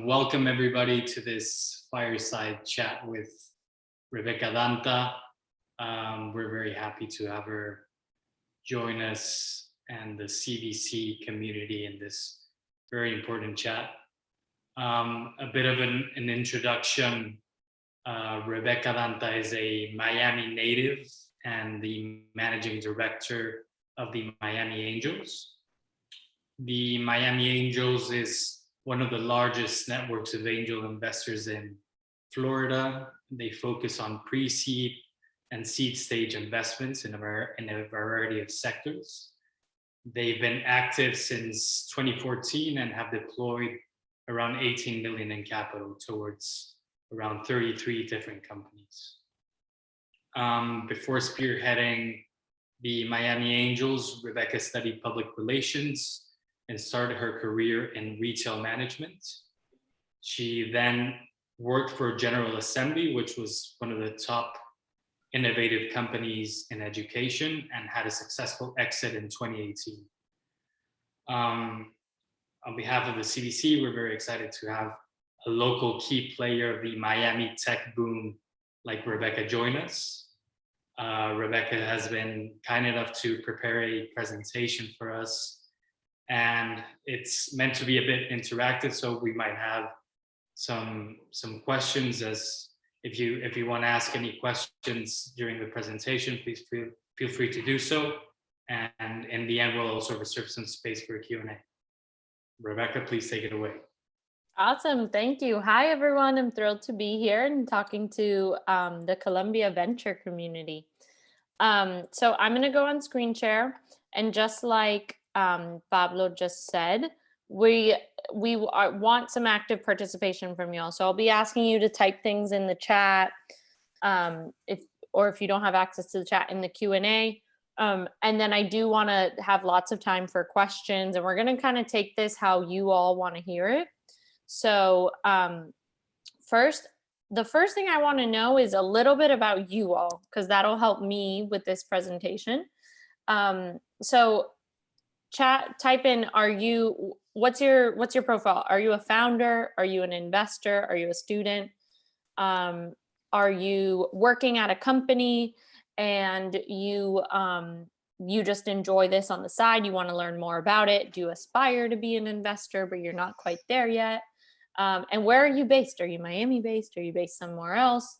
Welcome everybody to this Fireside chat with Rebecca Danta. We're very happy to have her join us and the CVC community in this very important chat. A bit of an introduction. Rebecca Danta is a Miami native and the managing director of the Miami Angels. The Miami Angels is one of the largest networks of angel investors in Florida. They focus on pre-seed and seed stage investments in a variety of sectors. They've been active since 2014 and have deployed around 18 million in capital towards around 33 different companies. Before spearheading the Miami Angels, Rebecca studied public relations and started her career in retail management. She then worked for General Assembly, which was one of the top innovative companies in education, and had a successful exit in 2018. On behalf of the CVC, we're very excited to have a local key player of the Miami tech boom like Rebecca join us. Rebecca has been kind enough to prepare a presentation for us, and it's meant to be a bit interactive, so we might have some questions. As if you want to ask any questions during the presentation, please feel free to do so, and in the end we'll also reserve some space for a Q&A. Rebecca, please take it away. Awesome, thank you. Hi everyone, I'm thrilled to be here and talking to the Colombia venture community. So I'm going to go on screen share, and just like Pablo just said, we want some active participation from y'all. So I'll be asking you to type things in the chat, if you don't have access to the chat, in the Q&A. And then I do want to have lots of time for questions, and we're going to kind of take this how you all want to hear it. So the first thing I want to know is a little bit about you all, because that'll help me with this presentation. So chat, type in, what's your profile? Are you a founder? Are you an investor? Are you a student? Are you working at a company and you just enjoy this on the side? You want to learn more about it? Do you aspire to be an investor, but you're not quite there yet? And where are you based? Are you Miami based? Are you based somewhere else?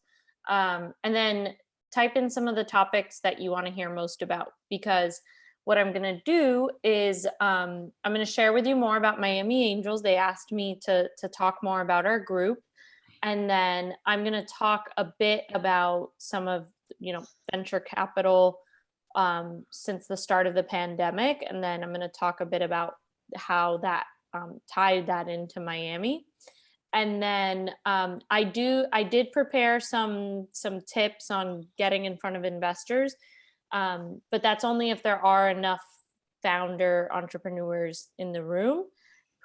And then type in some of the topics that you want to hear most about, because what I'm going to do is I'm going to share with you more about Miami Angels. They asked me to talk more about our group. And then I'm going to talk a bit about some of, venture capital since the start of the pandemic. And then I'm going to talk a bit about how that tied that into Miami. And then I did prepare some tips on getting in front of investors. But that's only if there are enough founder entrepreneurs in the room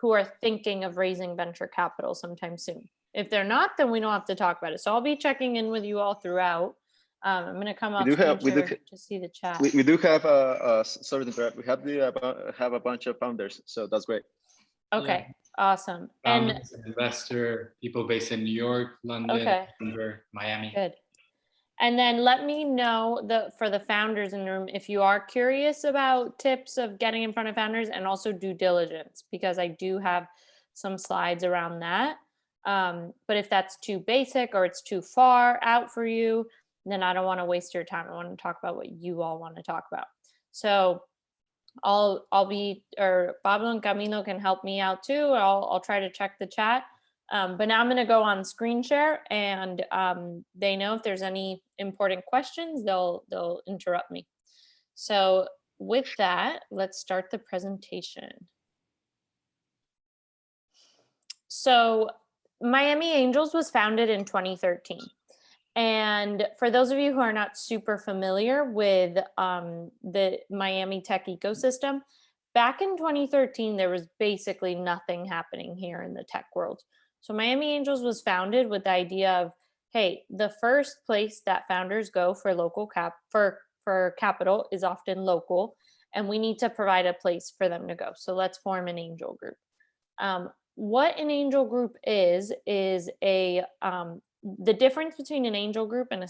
who are thinking of raising venture capital sometime soon. If they're not, then we don't have to talk about it. So I'll be checking in with you all throughout. I'm going to come off to see the chat. We do have sorry to interrupt. We have a bunch of founders, so that's great. Okay, yeah. Awesome. And investor, people based in New York, London, Denver, Miami. Good. And then let me know for the founders in the room, if you are curious about tips of getting in front of founders and also due diligence, because I do have some slides around that. But if that's too basic or it's too far out for you, then I don't want to waste your time. I want to talk about what you all want to talk about. So Pablo and Camilo can help me out too. I'll try to check the chat. But now I'm going to go on screen share, and they know if there's any important questions, they'll interrupt me. So with that, let's start the presentation. So Miami Angels was founded in 2013. And for those of you who are not super familiar with the Miami tech ecosystem, back in 2013, there was basically nothing happening here in the tech world. So Miami Angels was founded with the idea of, hey, the first place that founders go for capital is often local, and we need to provide a place for them to go. So let's form an angel group. what an angel group is a the difference between an angel group and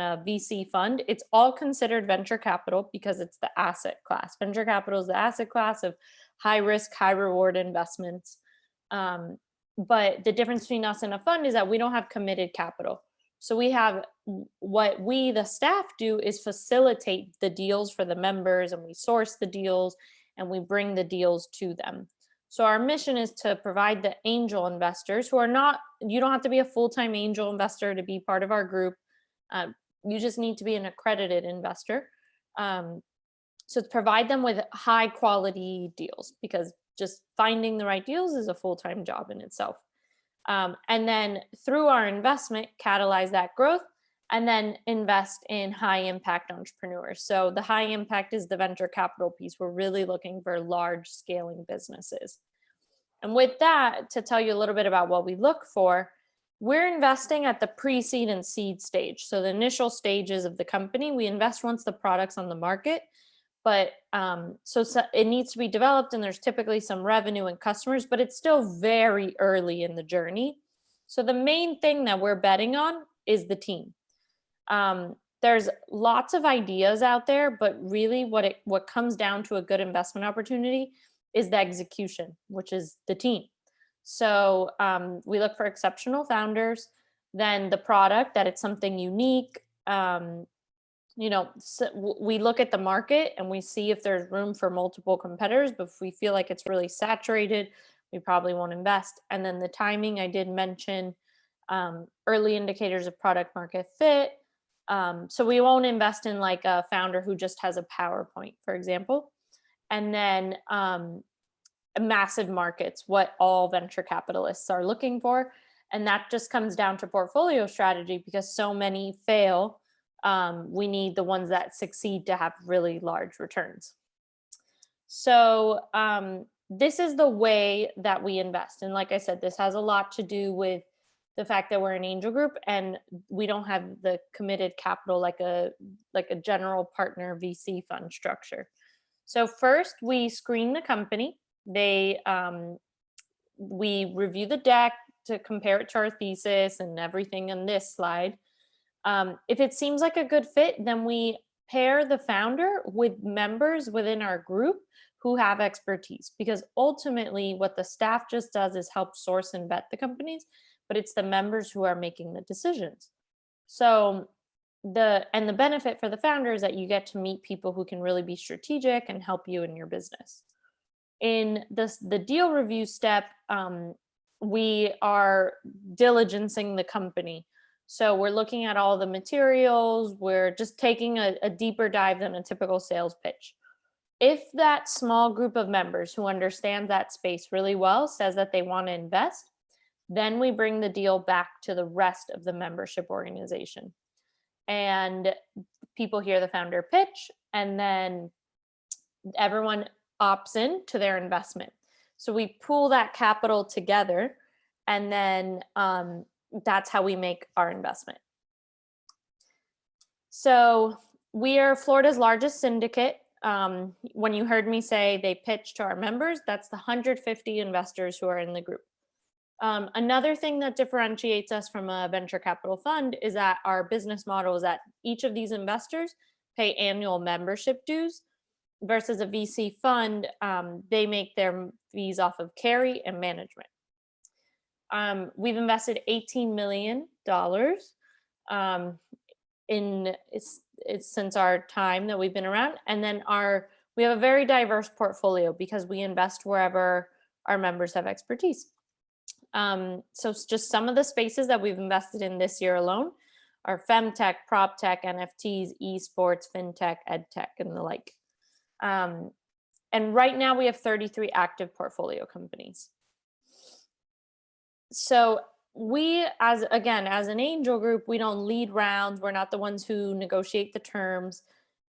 a VC fund. It's all considered venture capital because it's the asset class. Venture capital is the asset class of high risk, high reward investments. But the difference between us and a fund is that we don't have committed capital. So we have, what we, the staff, do is facilitate the deals for the members, and we source the deals and we bring the deals to them. So our mission is to provide the angel investors who are not, you don't have to be a full-time angel investor to be part of our group. You just need to be an accredited investor. So to provide them with high quality deals, because just finding the right deals is a full-time job in itself. And then through our investment, catalyze that growth, and then invest in high impact entrepreneurs. So the high impact is the venture capital piece. We're really looking for large scaling businesses. And with that, to tell you a little bit about what we look for, we're investing at the pre-seed and seed stage. So the initial stages of the company, we invest once the product's on the market. But so it needs to be developed, and there's typically some revenue and customers, but it's still very early in the journey. So the main thing that we're betting on is the team. There's lots of ideas out there, but really what comes down to a good investment opportunity is the execution, which is the team. So we look for exceptional founders, then the product, that it's something unique. You know, so we look at the market and we see if there's room for multiple competitors, but if we feel like it's really saturated, we probably won't invest. And then the timing, I did mention early indicators of product market fit. So we won't invest in like a founder who just has a PowerPoint, for example. And then massive markets, what all venture capitalists are looking for. And that just comes down to portfolio strategy, because so many fail. We need the ones that succeed to have really large returns. So this is the way that we invest. And like I said, this has a lot to do with the fact that we're an angel group and we don't have the committed capital like a general partner VC fund structure. So first we screen the company. We review the deck to compare it to our thesis and everything on this slide. If it seems like a good fit, then we pair the founder with members within our group who have expertise, because ultimately what the staff just does is help source and vet the companies, but it's the members who are making the decisions. So the benefit for the founder is that you get to meet people who can really be strategic and help you in your business. In the deal review step, we are diligencing the company. So we're looking at all the materials. We're just taking a deeper dive than a typical sales pitch. If that small group of members who understand that space really well says that they want to invest, then we bring the deal back to the rest of the membership organization. And people hear the founder pitch, and then everyone opts in to their investment. So we pool that capital together, and then that's how we make our investment. So we are Florida's largest syndicate. When you heard me say they pitch to our members, that's the 150 investors who are in the group. Another thing that differentiates us from a venture capital fund is that our business model is that each of these investors pay annual membership dues, versus a VC fund, they make their fees off of carry and management. We've invested $18 million since our time that we've been around. And then we have a very diverse portfolio because we invest wherever our members have expertise. So it's just some of the spaces that we've invested in this year alone are femtech, proptech, NFTs, esports, fintech, edtech, and the like. And right now we have 33 active portfolio companies. So we, as an angel group, we don't lead rounds. We're not the ones who negotiate the terms.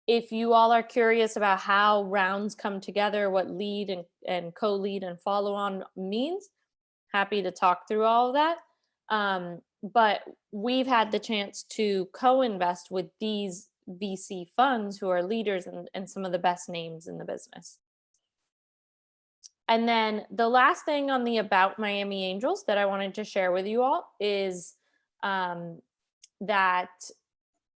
If you all are curious about how rounds come together, what lead and co-lead and follow-on means, happy to talk through all of that. But we've had the chance to co-invest with these VC funds who are leaders and some of the best names in the business. And then the last thing on the About Miami Angels that I wanted to share with you all is that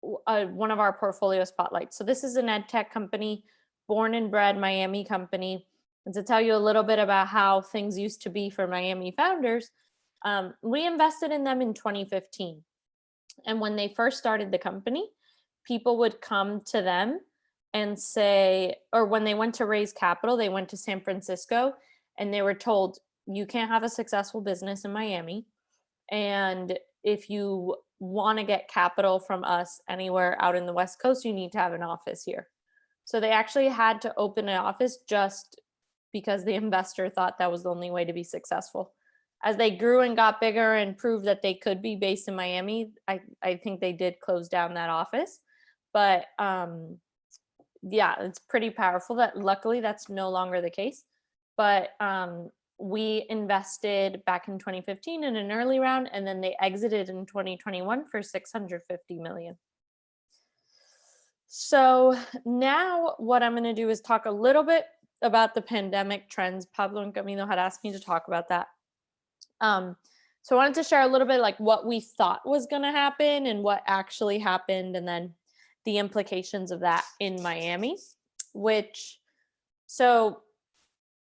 one of our portfolio spotlights. So this is an ed tech company, born and bred Miami company. And to tell you a little bit about how things used to be for Miami founders, we invested in them in 2015. And when they first started the company, people would come to them and say, or when they went to raise capital, they went to San Francisco and they were told, you can't have a successful business in Miami. And if you want to get capital from us anywhere out in the West Coast, you need to have an office here. So they actually had to open an office just because the investor thought that was the only way to be successful. As they grew and got bigger and proved that they could be based in Miami, I think they did close down that office. But yeah, it's pretty powerful that luckily that's no longer the case. But we invested back in 2015 in an early round, and then they exited in 2021 for $650 million. So now what I'm going to do is talk a little bit about the pandemic trends. Pablo and Camilo had asked me to talk about that. So I wanted to share a little bit like what we thought was going to happen and what actually happened, and then the implications of that in Miami, so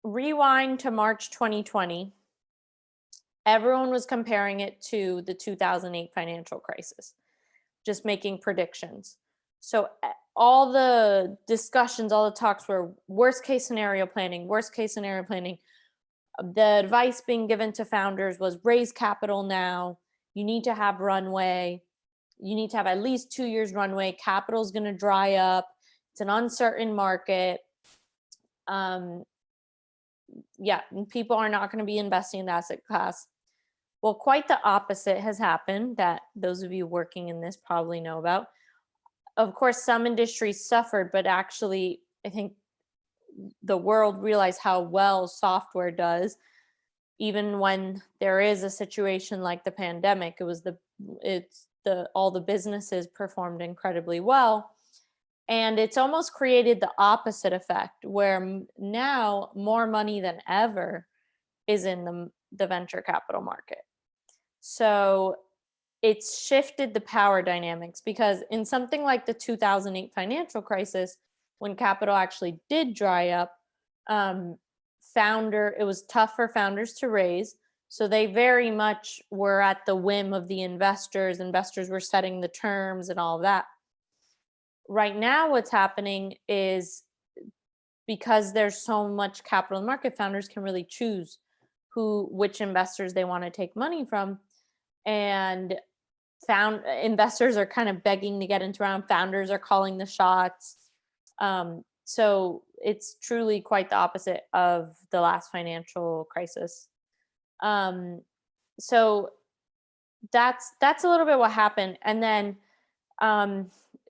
rewind to March 2020, everyone was comparing it to the 2008 financial crisis, just making predictions. So all the discussions, all the talks were worst case scenario planning. The advice being given to founders was raise capital now. You need to have runway. You need to have at least 2 years runway. Capital is going to dry up. It's an uncertain market. Yeah, people are not going to be investing in the asset class. Well, quite the opposite has happened that those of you working in this probably know about. Of course, some industries suffered, but actually, I think the world realized how well software does. Even when there is a situation like the pandemic, all the businesses performed incredibly well. And it's almost created the opposite effect where now more money than ever is in the venture capital market. So it's shifted the power dynamics, because in something like the 2008 financial crisis, when capital actually did dry up, it was tough for founders to raise. So they very much were at the whim of the investors. Investors were setting the terms and all of that. Right now, what's happening is because there's so much capital in the market, founders can really choose which investors they want to take money from. And investors are kind of begging to get into round. Founders are calling the shots. So it's truly quite the opposite of the last financial crisis. So that's a little bit what happened. And then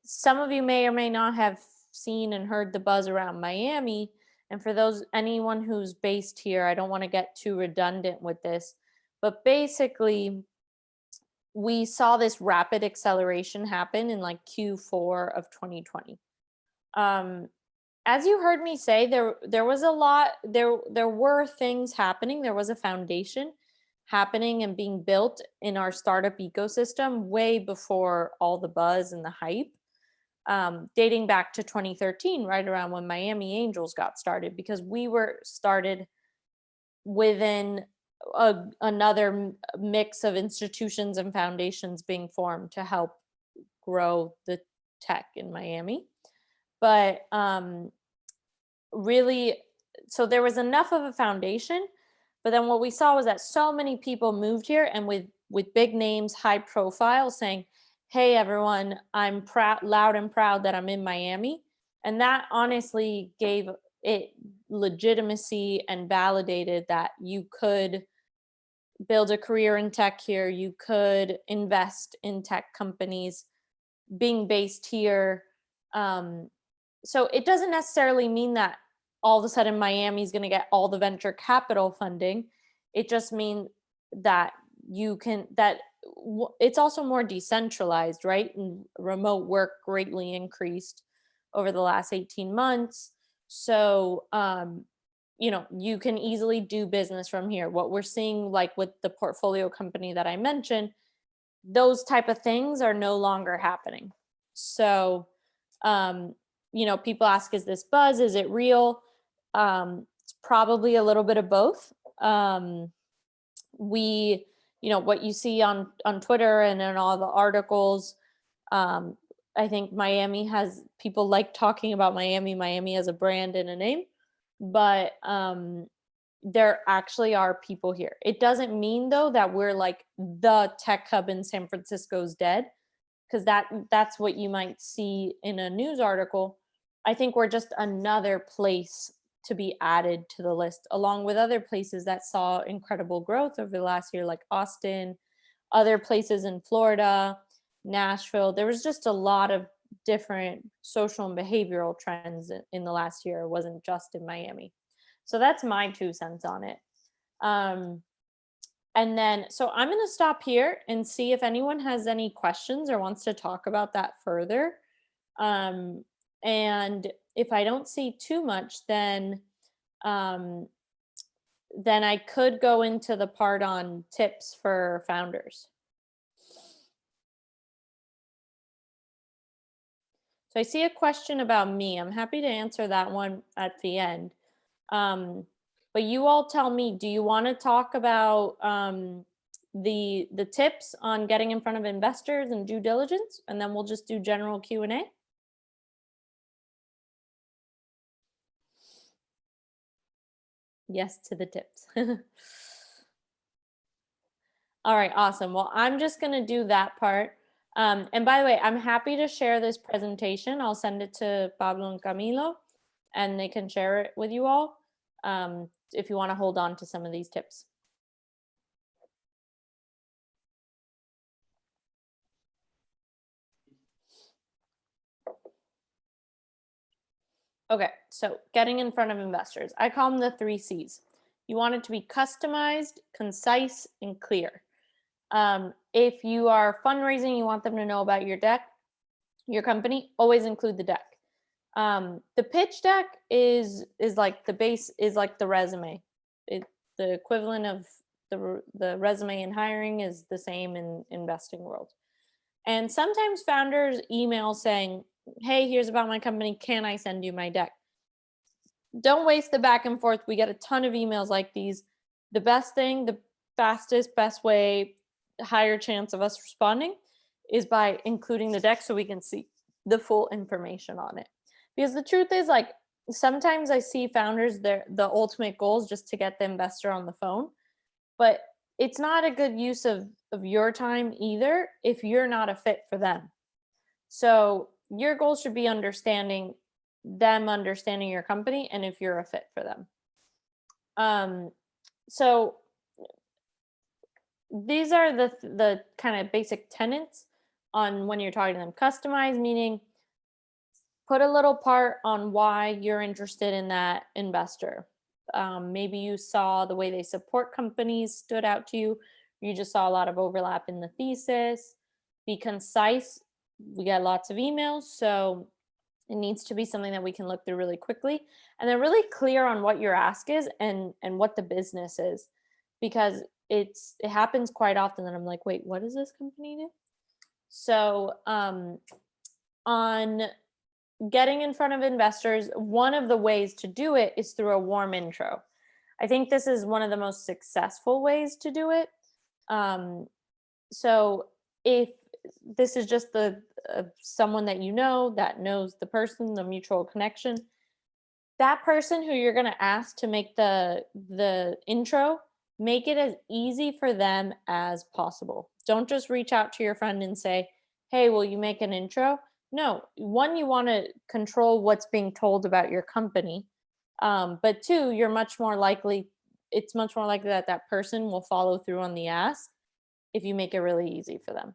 some of you may or may not have seen and heard the buzz around Miami. And for anyone who's based here, I don't want to get too redundant with this, but basically we saw this rapid acceleration happen in like Q4 of 2020. As you heard me say, there was a lot, there were things happening. There was a foundation happening and being built in our startup ecosystem way before all the buzz and the hype, dating back to 2013, right around when Miami Angels got started, because we were started within another mix of institutions and foundations being formed to help grow the tech in Miami. But really, so there was enough of a foundation, but then what we saw was that so many people moved here, and with big names, high profile, saying, hey everyone, I'm loud and proud that I'm in Miami. And that honestly gave it legitimacy and validated that you could build a career in tech here, you could invest in tech companies being based here. So it doesn't necessarily mean that all of a sudden Miami is going to get all the venture capital funding. It just means that it's also more decentralized, right? And remote work greatly increased over the last 18 months. So you can easily do business from here. What we're seeing, like with the portfolio company that I mentioned, those type of things are no longer happening. So, people ask, is this buzz? Is it real? It's probably a little bit of both. What you see on Twitter and in all the articles, I think Miami has, people like talking about Miami as a brand and a name, but there actually are people here. It doesn't mean though that we're like the tech hub in San Francisco's dead, because that's what you might see in a news article. I think we're just another place to be added to the list, along with other places that saw incredible growth over the last year, like Austin, other places in Florida, Nashville. There was just a lot of different social and behavioral trends in the last year. It wasn't just in Miami. So that's my 2 cents on it. And then, so I'm going to stop here and see if anyone has any questions or wants to talk about that further. And if I don't see too much, then I could go into the part on tips for founders. So I see a question about me. I'm happy to answer that one at the end. But you all tell me, do you want to talk about the tips on getting in front of investors and due diligence? And then we'll just do general Q&A. Yes to the tips. All right, awesome. Well, I'm just going to do that part. And by the way, I'm happy to share this presentation. I'll send it to Pablo and Camilo, and they can share it with you all if you want to hold on to some of these tips. Okay, so getting in front of investors. I call them the 3 C's. You want it to be customized, concise, and clear. If you are fundraising, you want them to know about your deck, your company, always include the deck. The pitch deck is like the base, is like the resume. The equivalent of the resume in hiring is the same in investing world. And sometimes founders email saying, hey, here's about my company. Can I send you my deck? Don't waste the back and forth. We get a ton of emails like these. The best thing, the fastest, best way, higher chance of us responding is by including the deck so we can see the full information on it. Because the truth is, like, sometimes I see founders, the ultimate goal is just to get the investor on the phone, but it's not a good use of your time either if you're not a fit for them. So your goal should be understanding your company and if you're a fit for them. So these are the kind of basic tenets on when you're talking to them. Customize, meaning put a little part on why you're interested in that investor. Maybe you saw the way they support companies stood out to you. You just saw a lot of overlap in the thesis. Be concise. We get lots of emails, so it needs to be something that we can look through really quickly. And they're really clear on what your ask is and what the business is, because it happens quite often that I'm like, wait, what does this company do? So on getting in front of investors, one of the ways to do it is through a warm intro. I think this is one of the most successful ways to do it. So if this is just someone that you know that knows the person, the mutual connection, that person who you're going to ask to make the intro, make it as easy for them as possible. Don't just reach out to your friend and say, hey, will you make an intro? No, one, you want to control what's being told about your company. But 2, it's much more likely that person will follow through on the ask if you make it really easy for them.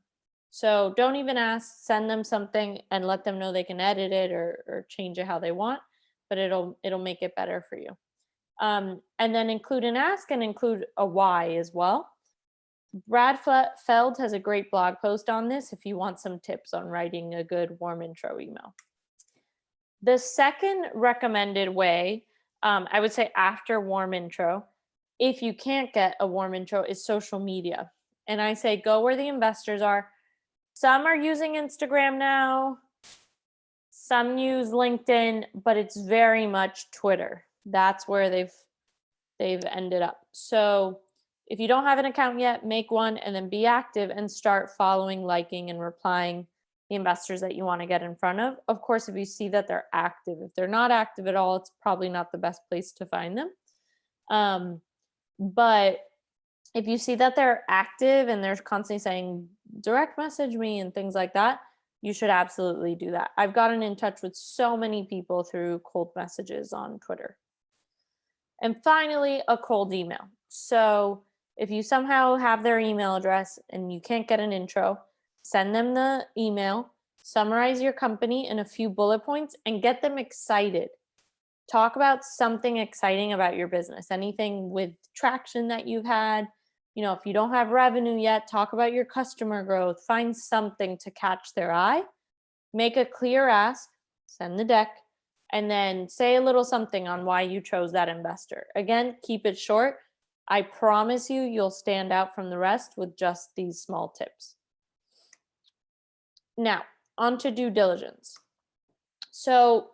So don't even ask, send them something and let them know they can edit it or change it how they want, but it'll make it better for you. And then include an ask and include a why as well. Brad Feld has a great blog post on this if you want some tips on writing a good warm intro email. The second recommended way I would say after warm intro, if you can't get a warm intro, is social media. And I say go where the investors are. Some are using Instagram now, some use LinkedIn, but it's very much Twitter. That's where they've ended up. So if you don't have an account yet, make one and then be active and start following, liking, and replying the investors that you want to get in front of. Of course, if you see that they're active, if they're not active at all, it's probably not the best place to find them. But if you see that they're active and they're constantly saying, direct message me and things like that, you should absolutely do that. I've gotten in touch with so many people through cold messages on Twitter. And finally, a cold email. So if you somehow have their email address and you can't get an intro, send them the email, summarize your company in a few bullet points, and get them excited. Talk about something exciting about your business, anything with traction that you've had. You know, if you don't have revenue yet, talk about your customer growth, find something to catch their eye, make a clear ask, send the deck, and then say a little something on why you chose that investor. Again, keep it short. I promise you, you'll stand out from the rest with just these small tips. Now, on to due diligence. So,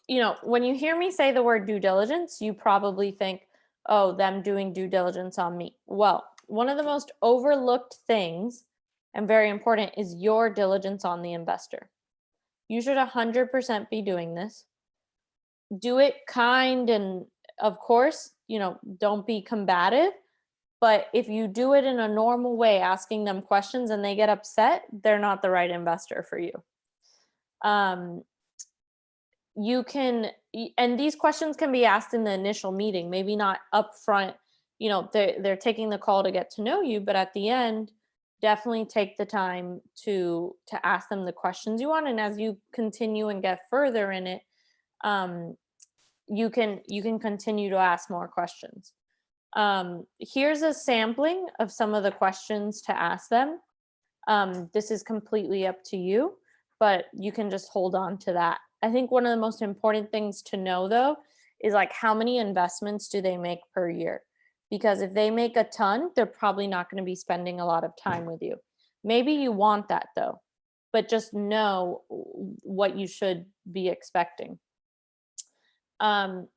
you know, when you hear me say the word due diligence, you probably think, oh, them doing due diligence on me. Well, one of the most overlooked things and very important is your diligence on the investor. You should 100% be doing this. Do it kind and, of course, you know, don't be combative. But if you do it in a normal way, asking them questions and they get upset, they're not the right investor for you. You can, and these questions can be asked in the initial meeting, maybe not upfront. You know, they're taking the call to get to know you, but at the end, definitely take the time to ask them the questions you want. And as you continue and get further in it, you can continue to ask more questions. Here's a sampling of some of the questions to ask them. This is completely up to you, but you can just hold on to that. I think one of the most important things to know, though, is like how many investments do they make per year? Because if they make a ton, they're probably not going to be spending a lot of time with you. Maybe you want that, though, but just know what you should be expecting. And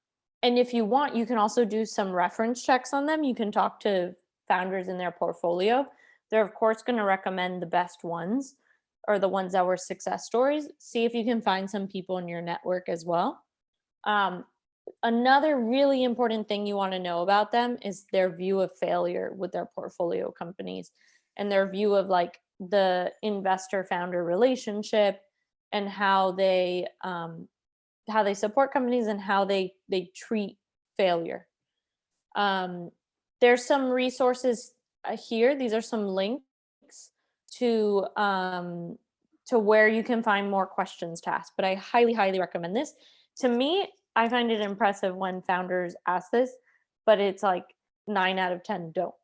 if you want, you can also do some reference checks on them. You can talk to founders in their portfolio. They're, of course, going to recommend the best ones or the ones that were success stories. See if you can find some people in your network as well. Another really important thing you want to know about them is their view of failure with their portfolio companies and their view of like the investor founder relationship and how they support companies and how they treat failure. There's some resources here. These are some links to where you can find more questions to ask, but I highly, highly recommend this. To me, I find it impressive when founders ask this, but it's like 9 out of 10 don't.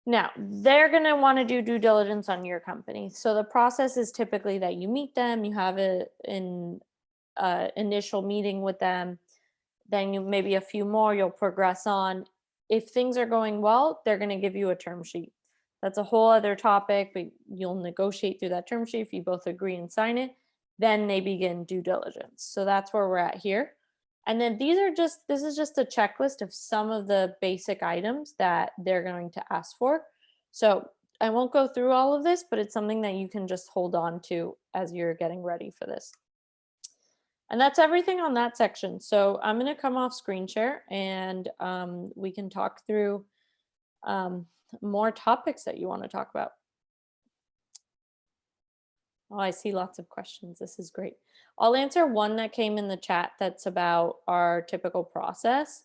Now, they're going to want to do due diligence on your company. So the process is typically that you meet them, you have an initial meeting with them, then you maybe a few more, you'll progress on. If things are going well, they're going to give you a term sheet. That's a whole other topic, but you'll negotiate through that term sheet if you both agree and sign it. Then they begin due diligence. So that's where we're at here. And then this is just a checklist of some of the basic items that they're going to ask for. So I won't go through all of this, but it's something that you can just hold on to as you're getting ready for this. And that's everything on that section. So I'm going to come off screen share and we can talk through more topics that you want to talk about. Oh, I see lots of questions. This is great. I'll answer one that came in the chat that's about our typical process.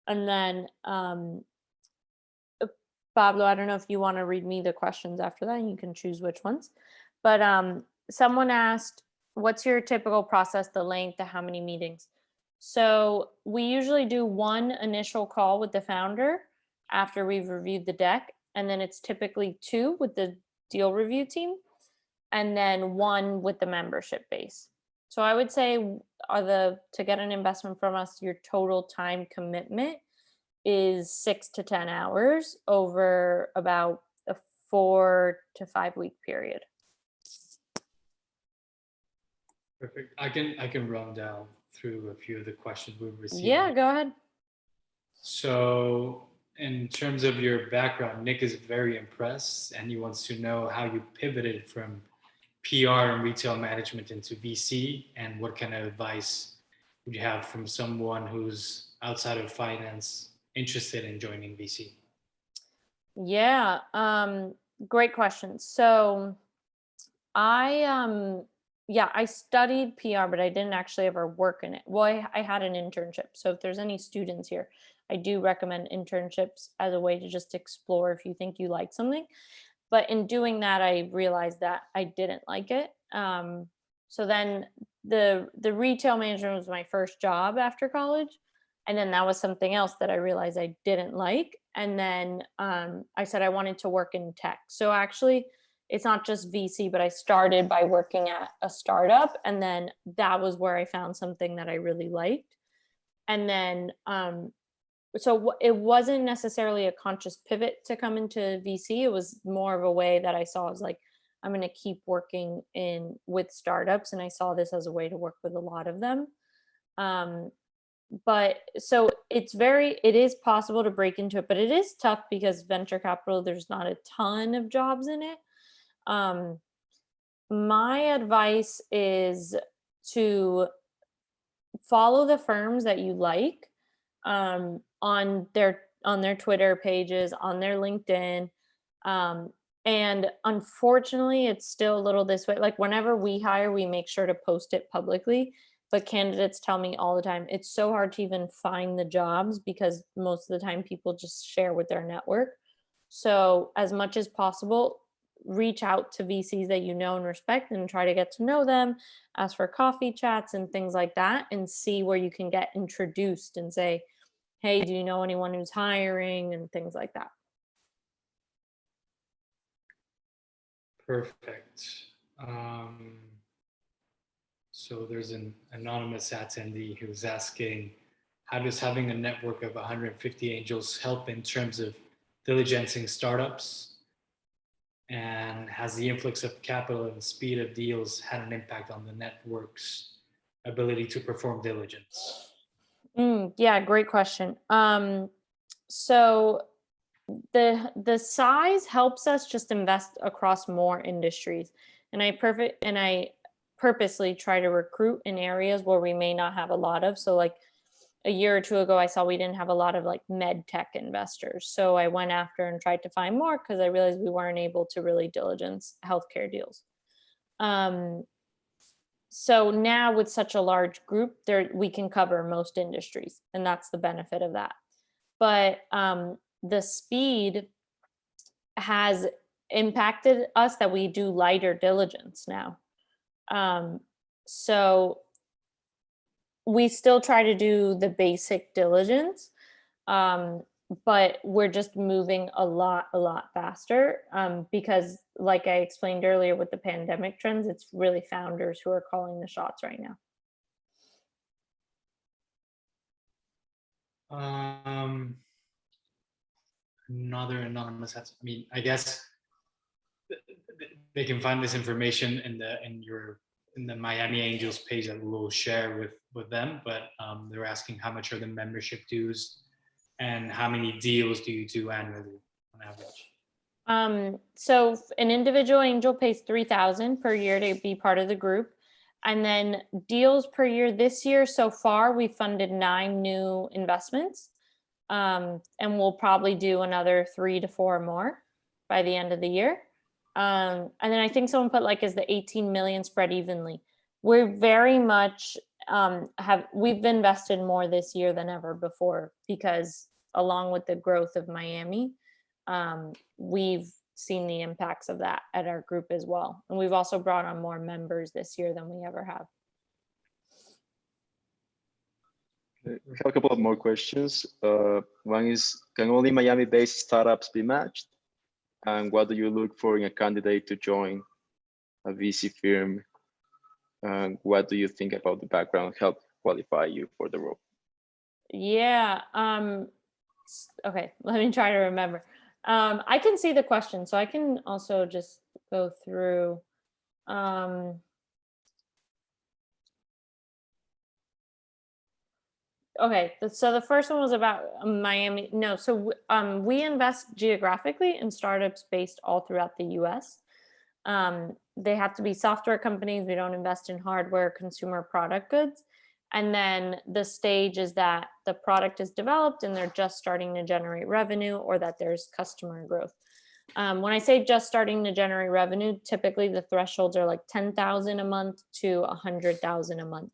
And then, Pablo, I don't know if you want to read me the questions after that, and you can choose which ones. But someone asked, what's your typical process, the length, the how many meetings? So we usually do one initial call with the founder after we've reviewed the deck. And then it's typically 2 with the deal review team, and then 1 with the membership base. So I would say to get an investment from us, your total time commitment is 6 to 10 hours over about a 4 to 5 week period. Perfect. I can run down through a few of the questions we've received. Yeah, go ahead. So in terms of your background, Nick is very impressed and he wants to know how you pivoted from PR and retail management into VC, and what kind of advice would you have from someone who's outside of finance interested in joining VC? Yeah, great question. So I studied PR, but I didn't actually ever work in it. Well, I had an internship. So if there's any students here, I do recommend internships as a way to just explore if you think you like something. But in doing that, I realized that I didn't like it. So then the retail management was my first job after college. And then that was something else that I realized I didn't like. And then I said I wanted to work in tech. So actually, it's not just VC, but I started by working at a startup. And then that was where I found something that I really liked. And then, so it wasn't necessarily a conscious pivot to come into VC. It was more of a way that I saw, I was like, I'm going to keep working with startups. And I saw this as a way to work with a lot of them. But so it is possible to break into it, but it is tough because venture capital, there's not a ton of jobs in it. My advice is to follow the firms that you like, on their Twitter pages, on their LinkedIn. And unfortunately, it's still a little this way. Like whenever we hire, we make sure to post it publicly. But candidates tell me all the time, it's so hard to even find the jobs because most of the time people just share with their network. So as much as possible, reach out to VCs that you know and respect and try to get to know them, ask for coffee chats and things like that, and see where you can get introduced and say, hey, do you know anyone who's hiring, and things like that. Perfect. So there's an anonymous attendee who's asking, how does having a network of 150 angels help in terms of diligencing startups? And has the influx of capital and speed of deals had an impact on the network's ability to perform diligence? Yeah, great question. So the size helps us just invest across more industries, and I purposely try to recruit in areas where we may not have a lot of. So like a year or two ago, I saw we didn't have a lot of like med tech investors. So I went after and tried to find more because I realized we weren't able to really diligence healthcare deals. So now with such a large group, we can cover most industries, and that's the benefit of that. But the speed has impacted us that we do lighter diligence now. So we still try to do the basic diligence, but we're just moving a lot faster, because like I explained earlier with the pandemic trends, it's really founders who are calling the shots right now. Another anonymous, I guess they can find this information in the Miami Angels page that we'll share with them, but they're asking how much are the membership dues and how many deals do you do annually on average? So an individual angel pays $3,000 per year to be part of the group. And then deals per year this year, so far, we funded 9 new investments. And we'll probably do another 3 to 4 more by the end of the year. And then I think someone put like, is the 18 million spread evenly? We're very much we've invested more this year than ever before, because along with the growth of Miami, we've seen the impacts of that at our group as well. And we've also brought on more members this year than we ever have. We have a couple of more questions. One is, can only Miami-based startups be matched? And what do you look for in a candidate to join a VC firm? what do you think about the background help qualify you for the role? Yeah. Okay, let me try to remember. I can see the question, so I can also just go through. Okay, so the first one was about Miami. No, so we invest geographically in startups based all throughout the US. They have to be software companies. We don't invest in hardware, consumer product goods. And then the stage is that the product is developed and they're just starting to generate revenue, or that there's customer growth. When I say just starting to generate revenue, typically the thresholds are like 10,000 a month to 100,000 a month.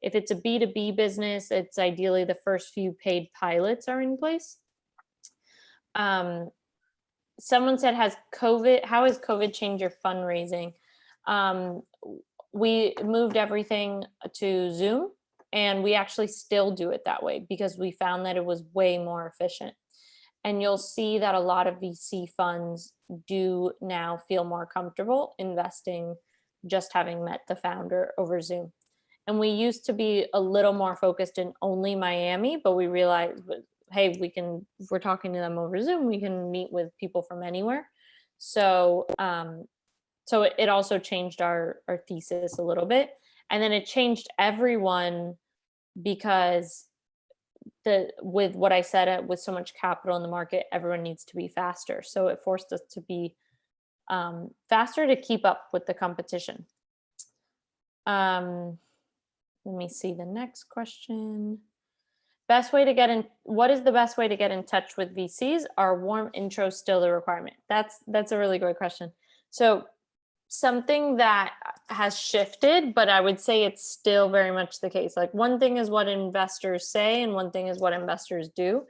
If it's a B2B business, it's ideally the first few paid pilots are in place. Someone said, how has COVID changed your fundraising? We moved everything to Zoom, and we actually still do it that way because we found that it was way more efficient. And you'll see that a lot of VC funds do now feel more comfortable investing just having met the founder over Zoom. And we used to be a little more focused in only Miami, but we realized, hey, if we're talking to them over Zoom, we can meet with people from anywhere. So it also changed our thesis a little bit. And then it changed everyone because with what I said, with so much capital in the market, everyone needs to be faster. So it forced us to be faster to keep up with the competition. Let me see the next question. What is the best way to get in touch with VCs? Are warm intros still the requirement? That's a really great question. So something that has shifted, but I would say it's still very much the case. Like, one thing is what investors say and one thing is what investors do.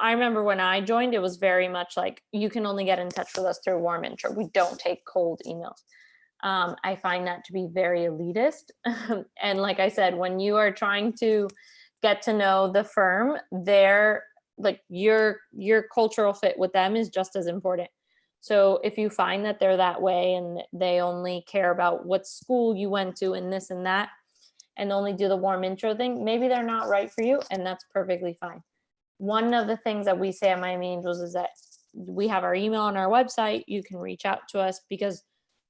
I remember when I joined, it was very much like, you can only get in touch with us through warm intro. We don't take cold emails. I find that to be very elitist. And like I said, when you are trying to get to know the firm, your cultural fit with them is just as important. So if you find that they're that way and they only care about what school you went to and this and that, and only do the warm intro thing, maybe they're not right for you, and that's perfectly fine. One of the things that we say at Miami Angels is that we have our email on our website. You can reach out to us because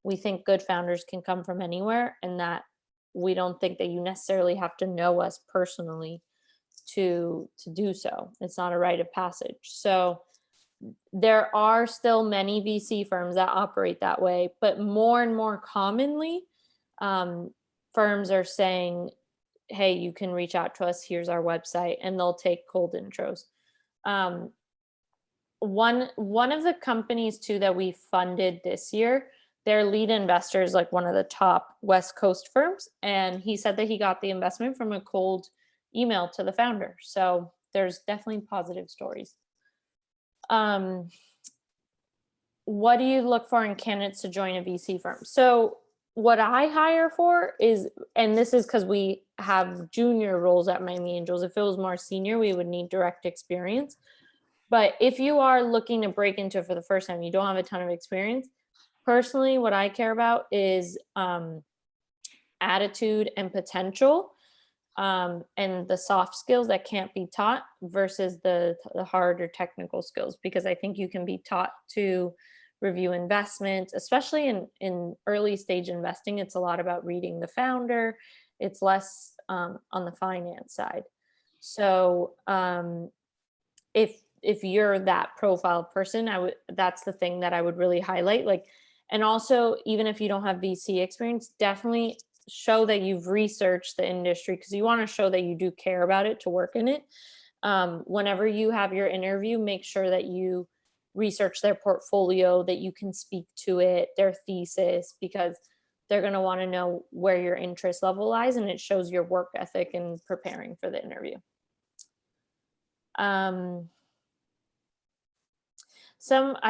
we think good founders can come from anywhere, and that we don't think that you necessarily have to know us personally to do so. It's not a rite of passage. So there are still many VC firms that operate that way, but more and more commonly, firms are saying, hey, you can reach out to us. Here's our website, and they'll take cold intros. One of the companies too that we funded this year, their lead investor is like one of the top West Coast firms. And he said that he got the investment from a cold email to the founder. So there's definitely positive stories. What do you look for in candidates to join a VC firm? So what I hire for is, and this is because we have junior roles at Miami Angels. If it was more senior, we would need direct experience. But if you are looking to break into it for the first time, you don't have a ton of experience. Personally, what I care about is attitude and potential, and the soft skills that can't be taught versus the harder technical skills, because I think you can be taught to review investments, especially in early stage investing. It's a lot about reading the founder. It's less on the finance side. So if you're that profile person, that's the thing that I would really highlight. And also, even if you don't have VC experience, definitely show that you've researched the industry, because you want to show that you do care about it to work in it. Whenever you have your interview, make sure that you research their portfolio, that you can speak to it, their thesis, because they're going to want to know where your interest level lies, and it shows your work ethic in preparing for the interview. I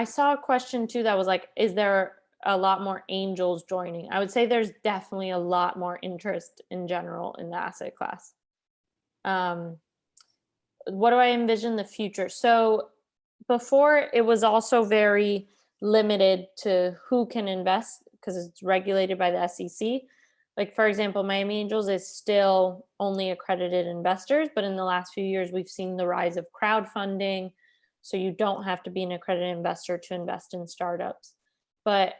saw a question too that was like, is there a lot more angels joining? I would say there's definitely a lot more interest in general in the asset class. What do I envision the future? So before, it was also very limited to who can invest because it's regulated by the SEC. Like, for example, Miami Angels is still only accredited investors, but in the last few years, we've seen the rise of crowdfunding. So you don't have to be an accredited investor to invest in startups. But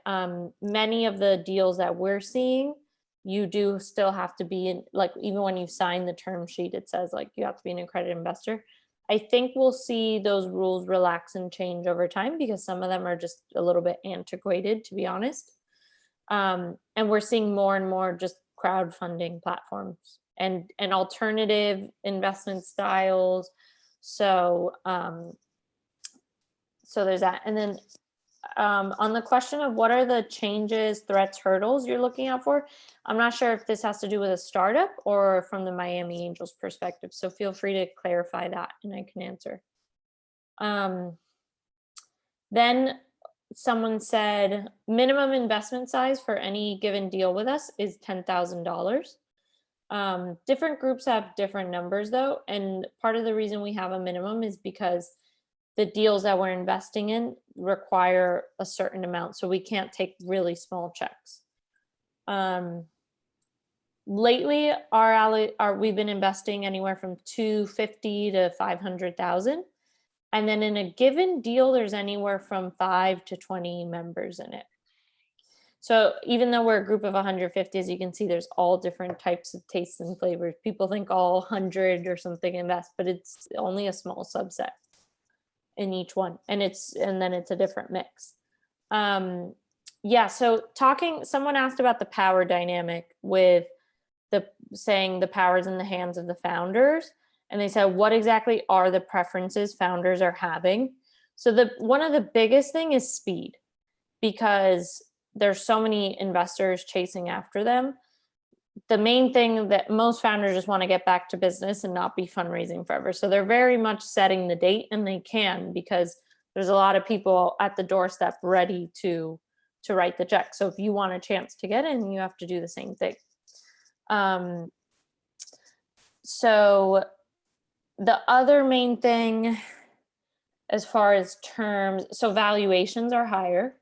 many of the deals that we're seeing, you do still have to be in, like, even when you sign the term sheet, it says like you have to be an accredited investor. I think we'll see those rules relax and change over time because some of them are just a little bit antiquated, to be honest. And we're seeing more and more just crowdfunding platforms and alternative investment styles. So so there's that. And then on the question of what are the changes, threats, hurdles you're looking out for, I'm not sure if this has to do with a startup or from the Miami Angels perspective. So feel free to clarify that and I can answer. Then someone said minimum investment size for any given deal with us is $10,000. Different groups have different numbers though. And part of the reason we have a minimum is because the deals that we're investing in require a certain amount. So we can't take really small checks. Lately, we've been investing anywhere from $250,000 to $500,000. And then in a given deal, there's anywhere from 5 to 20 members in it. So even though we're a group of 150, as you can see, there's all different types of tastes and flavors. People think all 100 or something invest, but it's only a small subset in each one. And then it's a different mix. Yeah, so someone asked about the power dynamic with saying the power is in the hands of the founders. And they said, what exactly are the preferences founders are having? So one of the biggest thing is speed, because there's so many investors chasing after them. The main thing that most founders just want to get back to business and not be fundraising forever. So they're very much setting the date, and they can, because there's a lot of people at the doorstep ready to write the check. So if you want a chance to get in, you have to do the same thing. So the other main thing as far as terms, so valuations are higher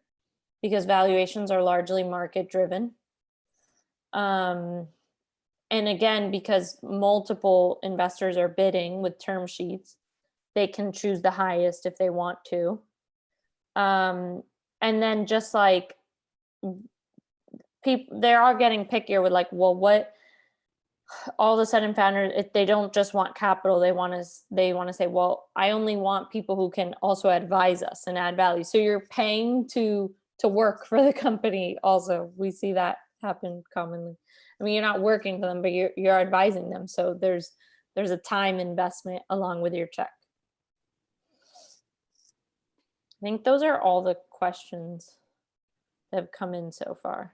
because valuations are largely market driven. And again, because multiple investors are bidding with term sheets, they can choose the highest if they want to. And then just like people, they are getting pickier with like, well, what all of a sudden founders, if they don't just want capital, they want to say, well, I only want people who can also advise us and add value. So you're paying to work for the company. Also, we see that happen commonly. I mean, you're not working for them, but you're advising them. So there's a time investment along with your check. I think those are all the questions that have come in so far.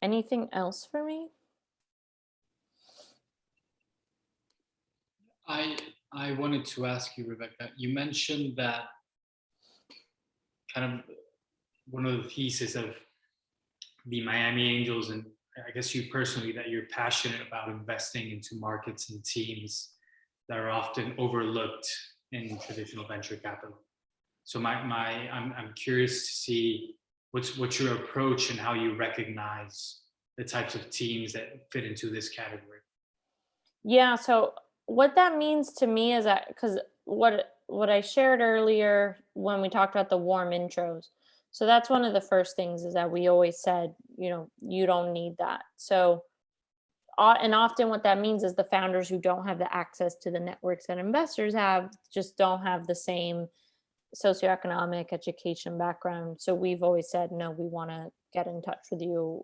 Anything else for me? I wanted to ask you, Rebecca, you mentioned that kind of one of the theses of the Miami Angels, and I guess you personally, that you're passionate about investing into markets and teams that are often overlooked in traditional venture capital. So I'm curious to see what's your approach and how you recognize the types of teams that fit into this category. Yeah, so what that means to me is that, because what I shared earlier when we talked about the warm intros, so that's one of the first things, is that we always said, you don't need that. So, and often what that means is the founders who don't have the access to the networks that investors have just don't have the same socioeconomic education background. So we've always said, no, we want to get in touch with you.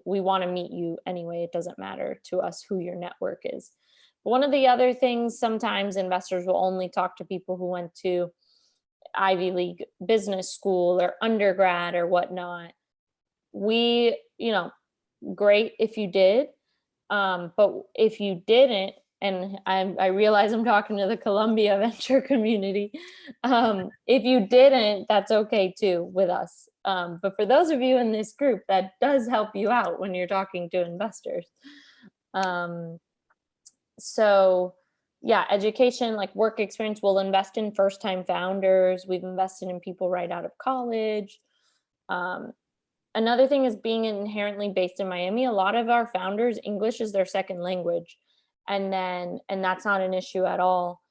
We want to meet you anyway. It doesn't matter to us who your network is. One of the other things, sometimes investors will only talk to people who went to Ivy League business school or undergrad or whatnot. Great if you did. But if you didn't, and I realize I'm talking to the Colombia venture community. If you didn't, that's okay too with us. But for those of you in this group, that does help you out when you're talking to investors. So yeah, education, like work experience, we'll invest in first-time founders. We've invested in people right out of college. Another thing is being inherently based in Miami. A lot of our founders, English is their second language. And that's not an issue at all.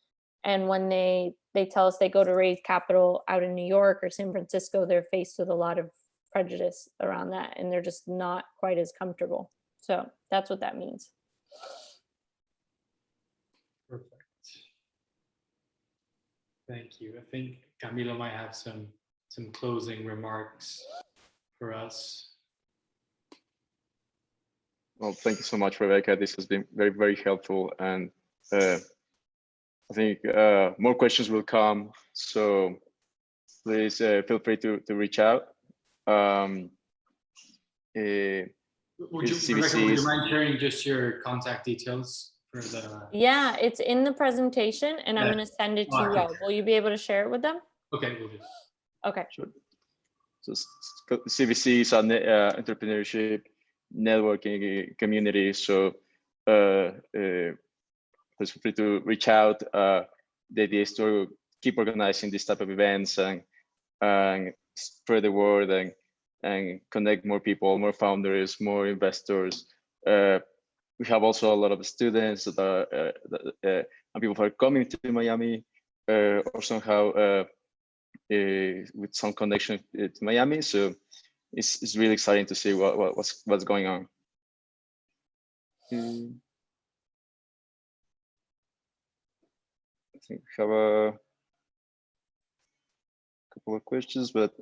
And when they tell us they go to raise capital out in New York or San Francisco, they're faced with a lot of prejudice around that, and they're just not quite as comfortable. So that's what that means. Perfect. Thank you. I think Camilo might have some closing remarks for us. Well, thank you so much, Rebecca. This has been very, very helpful. And I think more questions will come. So please feel free to reach out. Would you, Rebecca, would you mind sharing just your contact details for the? Yeah, it's in the presentation, and I'm going to send it to you all. Will you be able to share it with them? Okay, we'll do. Okay. Sure. So CVC is an entrepreneurship networking community. So please feel free to reach out. The idea is to keep organizing this type of events and spread the word and connect more people, more founders, more investors. We have also a lot of students that and people who are coming to Miami or somehow with some connection to Miami. So it's really exciting to see what's going on. I think we have a couple of questions, but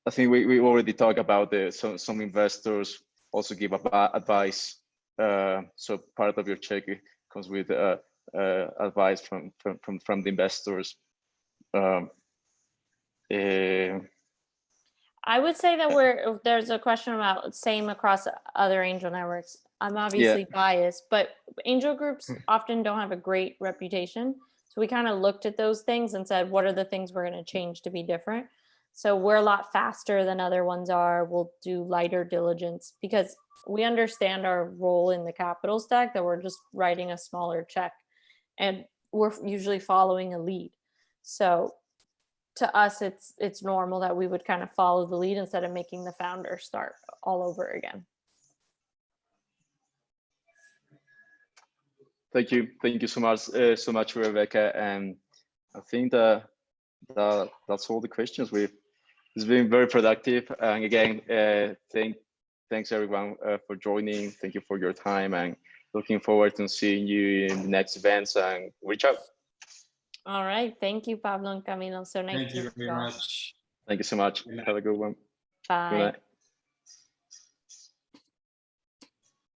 I think we already talked about some investors also give advice. So part of your check comes with advice from the investors. I would say that there's a question about same across other angel networks. I'm obviously biased, but angel groups often don't have a great reputation. So we kind of looked at those things and said, what are the things we're going to change to be different? So we're a lot faster than other ones are. We'll do lighter diligence because we understand our role in the capital stack, that we're just writing a smaller check and we're usually following a lead. So to us, it's normal that we would kind of follow the lead instead of making the founder start all over again. Thank you so much, Rebecca. And I think that's all the questions. It's been very productive. And again, thanks everyone for joining. Thank you for your time, and looking forward to seeing you in the next events. And reach out. All right. Thank you, Pablo and Camilo. So nice. Thank you very much. Thank you so much. Have a good one. Bye. Good night.